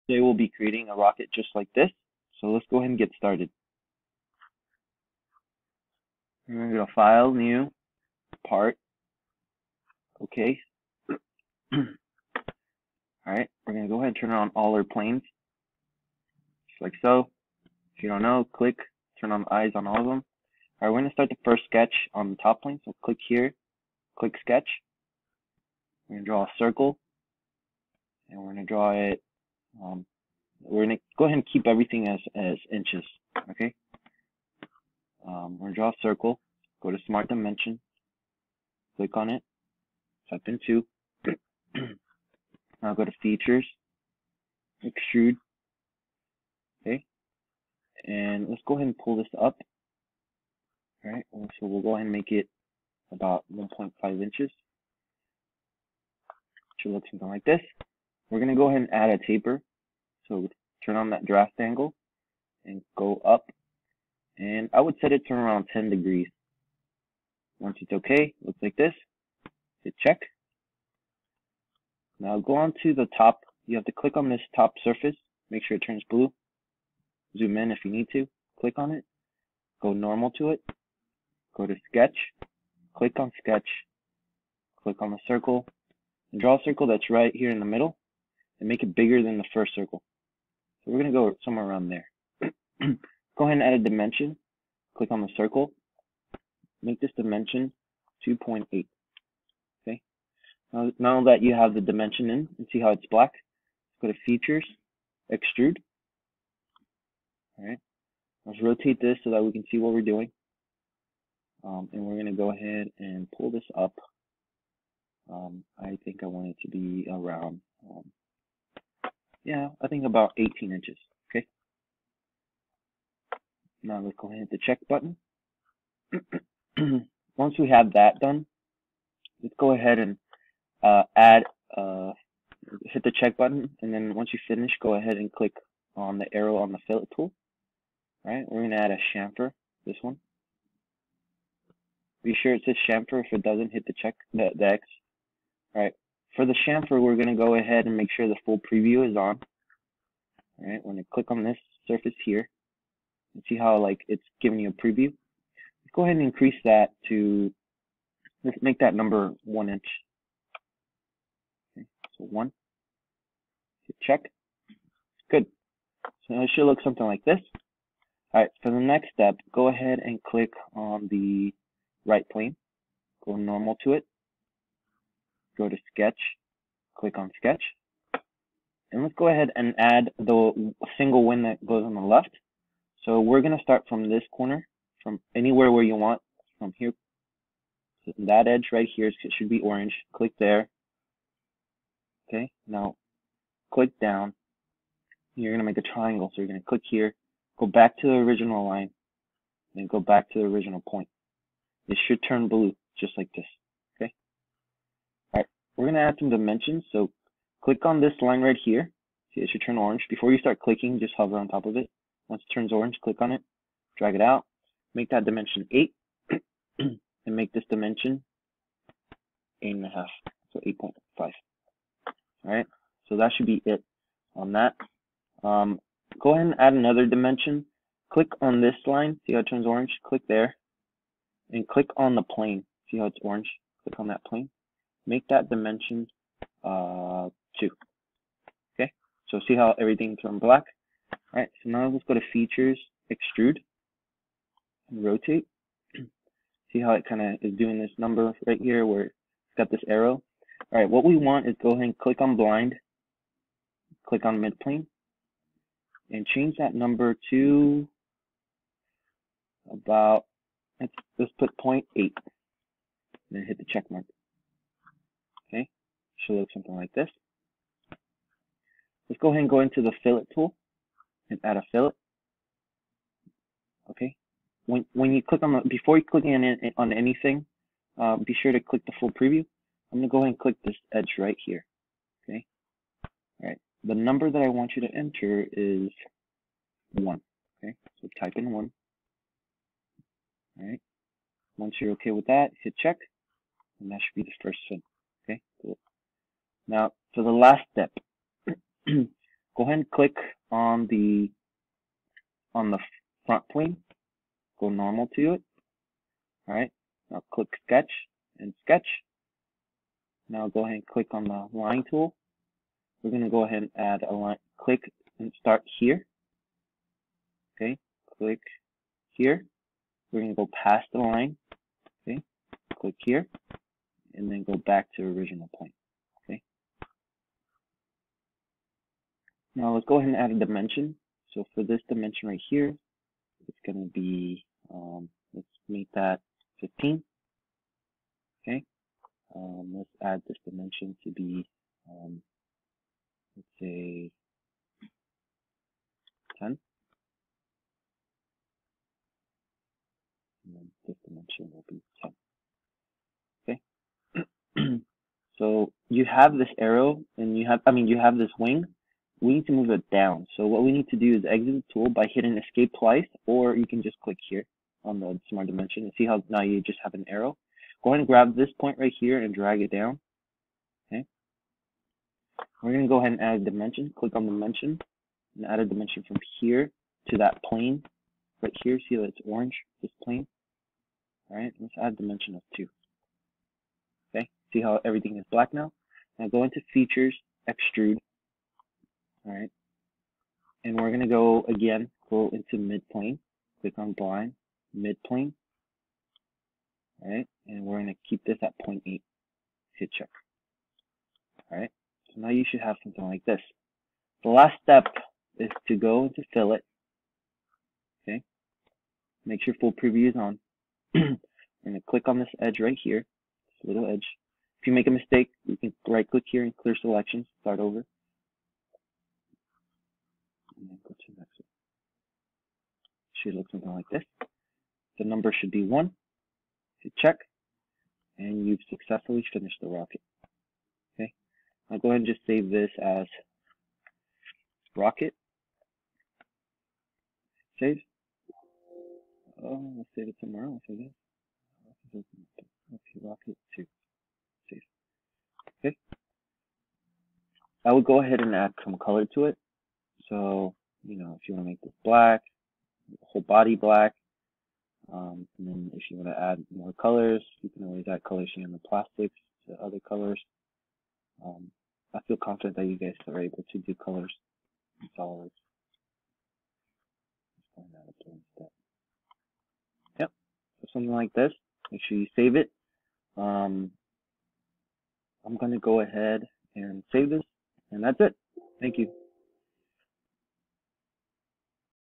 Today we'll be creating a rocket just like this. So let's go ahead and get started. We're going to go to File, New, Part. Okay. Alright, we're going to go ahead and turn on all our planes. Just like so. If you don't know, click, turn on eyes on all of them. Alright, we're going to start the first sketch on the top plane. So click here, click Sketch. We're going to draw a circle. And we're going to draw it, we're going to go ahead and keep everything as inches. Okay. We're going to draw a circle. Go to Smart Dimension. Click on it. Type in 2. Now go to Features. Extrude. Okay. And let's go ahead and pull this up. Alright. So we'll go ahead and make it about 1.5 inches. Should look something like this. We're going to go ahead and add a taper. So turn on that draft angle and go up. And I would set it to around 10 degrees. Once it's okay, looks like this. Hit check. Now go on to the top. You have to click on this top surface. Make sure it turns blue. Zoom in if you need to. Click on it. Go normal to it. Go to Sketch. Click on Sketch. Click on the circle. And draw a circle that's right here in the middle. And make it bigger than the first circle. So we're going to go somewhere around there. Go ahead and add a dimension. Click on the circle. Make this dimension 2.8. Okay. Now that you have the dimension in, and see how it's black, go to Features, Extrude. Alright. Let's rotate this so that we can see what we're doing. And we're going to go ahead and pull this up. I think I want it to be around, I think about 18 inches. Okay. Now let's go ahead and hit the check button. Once we have that done, let's go ahead and hit the check button, and then once you finish, go ahead and click on the arrow on the fillet tool. All right, we're going to add a chamfer, this one. Be sure it says chamfer. If it doesn't, hit the X. All right, for the chamfer, we're going to go ahead and make sure the full preview is on. All right, we're going to click on this surface here and see how it's giving you a preview. Let's go ahead and increase that to, let's make that number 1 inch. Okay, so 1. Hit check. Good. So it should look something like this. Alright, for the next step, go ahead and click on the right plane. Go normal to it. Go to Sketch. Click on Sketch. And let's go ahead and add the single wing that goes on the left. So we're going to start from this corner, from anywhere where you want, from here. So that edge right here should be orange. Click there. Okay, now click down. You're going to make a triangle. So you're going to click here, go back to the original line, then go back to the original point. It should turn blue, just like this. Okay. All right. We're going to add some dimensions. So click on this line right here. See, it should turn orange. Before you start clicking, just hover on top of it. Once it turns orange, click on it, drag it out, make that dimension 8, and make this dimension 8.5, so 8.5. All right. So that should be it on that. Go ahead and add another dimension. Click on this line. See how it turns orange? Click there. And click on the plane. See how it's orange? Click on that plane. Make that dimension 2. Okay? So see how everything turned black? Alright, so now let's go to Features, Extrude, and Rotate. See how it kind of is doing this number right here where it's got this arrow? Alright, what we want is go ahead and click on Blind. Click on Midplane. And change that number to about, let's put 0.8. Then hit the check mark. Okay, should look something like this. Let's go ahead and go into the fillet tool and add a fillet. Okay, when you click on before you click on anything, be sure to click the full preview. I'm gonna go ahead and click this edge right here. Okay, all right. The number that I want you to enter is 1. Okay, so type in 1. All right. Once you're okay with that, hit check, and that should be the first fin. Okay, cool. Now for the last step, go ahead and click on the front plane. Go normal to it. All right. Now click sketch and sketch. Now go ahead and click on the line tool. We're going to go ahead and add a line. Click and start here. Okay. Click here. We're going to go past the line. Okay. Click here. And then go back to original point. Okay. Now let's go ahead and add a dimension. So for this dimension right here, it's going to be, let's make that 15. Okay. Let's add this dimension to be, let's say 10. And then this dimension will be 10. Okay. So you have this arrow and you have this wing. We need to move it down. So what we need to do is exit the tool by hitting escape twice, or you can just click here on the smart dimension and see how now you just have an arrow. Go ahead and grab this point right here and drag it down. Okay. We're going to go ahead and add a dimension. Click on dimension and add a dimension from here to that plane right here. See that it's orange, this plane. All right, let's add a dimension of 2. Okay, see how everything is black now? Now go into features, extrude. All right, and we're going to go into midplane. Click on blind, midplane. All right, and we're going to keep this at 0.8. Hit check. All right, so now you should have something like this. The last step is to go into fillet. Okay, make sure full preview is on. We're going to click on this edge right here, this little edge. If you make a mistake, you can right click here and clear selections, start over. And then go to the next one. Should look something like this. The number should be 1. Hit check, and you've successfully finished the rocket. Okay, I'll go ahead and just save this as rocket. Save. Oh, let's save it somewhere else, I guess. Okay, rocket 2. Save. Okay. I would go ahead and add some color to it. So, if you want to make this black, the whole body black, and then if you want to add more colors, you can always add colors here on the plastics to other colors. I feel confident that you guys are able to do colors in SOLIDWORKS. Yep, so something like this. Make sure you save it. I'm going to go ahead and save this, and that's it. Thank you.